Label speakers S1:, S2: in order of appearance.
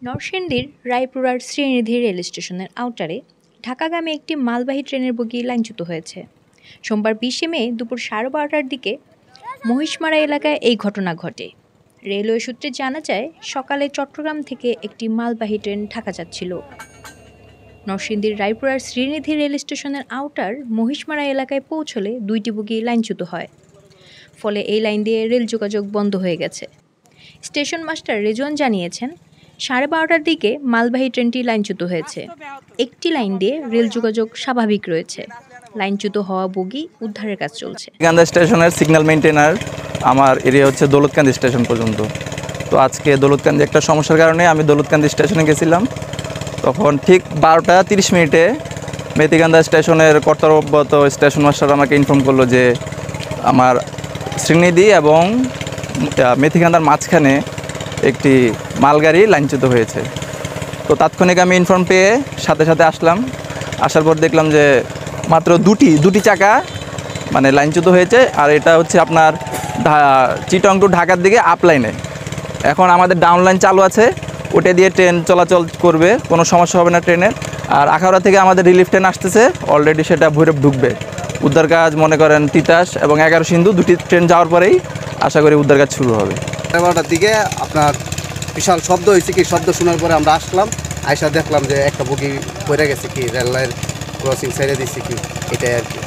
S1: নরসিংদীর রায়পুরার শ্রীনিধি রেল স্টেশনের আউটারে ঢাকাগামী একটি মালবাহী ট্রেনের বগি লাইনচ্যুত হয়েছে। সোমবার ২০ মে দুপুর 12:30টার দিকে মহিষমারা এলাকায় এই ঘটনা ঘটে। রেলওয়ে সূত্রে জানা যায়, সকালে চট্টগ্রাম থেকে একটি মালবাহী ট্রেন ঢাকা যাচ্ছিল। নরসিংদীর রায়পুরার শ্রীনিধি রেল স্টেশনের আউটার মহিষমারা এলাকায় পৌঁছলে দুইটি বগি লাইনচ্যুত হয়। ফলে এই লাইন দিয়ে রেল যোগাযোগ বন্ধ হয়ে গেছে। স্টেশন মাস্টার রেজওয়ান জানিয়েছেন, 12:30টার দিকে মালবাহী ট্রেনটি লাইনচ্যুত হয়েছে। একটি লাইন দিয়ে রেল যোগাযোগ স্বাভাবিক রয়েছে। লাইনচ্যুত হওয়া বগি উদ্ধারের কাজ চলছে।
S2: গান্দা স্টেশনের সিগন্যাল মেইনটেনার আমার এরিয়া হচ্ছে দৌলতকান্দি স্টেশন পর্যন্ত। তো আজকে দৌলতকান্দি একটা সমস্যার কারণে আমি দৌলতকান্দি স্টেশনে গেছিলাম। তখন ঠিক 12:30 মেথিগান্দা স্টেশনের কর্তব্যরত স্টেশন মাস্টার আমাকে ইনফর্ম করলো যে আমার শ্রীনিধি এবং মেথিগান্দার মাঝখানে একটি মালগাড়ি লাইনচ্যুত হয়েছে। তো তাৎক্ষণিক আমি ইনফর্ম পেয়ে সাথে সাথে আসলাম। আসার পর দেখলাম যে মাত্র দুটি চাকা মানে লাইনচ্যুত হয়েছে। আর এটা হচ্ছে আপনার চিটং টু ঢাকার দিকে আপ লাইনে। এখন আমাদের ডাউন লাইন চালু আছে, ওটা দিয়ে ট্রেন চলাচল করবে, কোনো সমস্যা হবে না ট্রেনের। আর আখাউড়া থেকে আমাদের রিলিফ ট্রেন আসতেছে, অলরেডি সেটা ভৈরব ঢুকবে। উদ্ধার কাজ মনে করেন তিতাস এবং 11 সিন্ধু দুটি ট্রেন যাওয়ার পরেই আশা করি উদ্ধার কাজ শুরু হবে।
S3: 12টার দিকে আপনার বিশাল শব্দ হয়েছে, কি শব্দ শোনার পরে আমরা আসলাম, আইসা দেখলাম যে একটা বগি পড়ে গেছে, কি রেল লাইন ক্রসিং সাইডে দিচ্ছে কি, এটাই আর কি।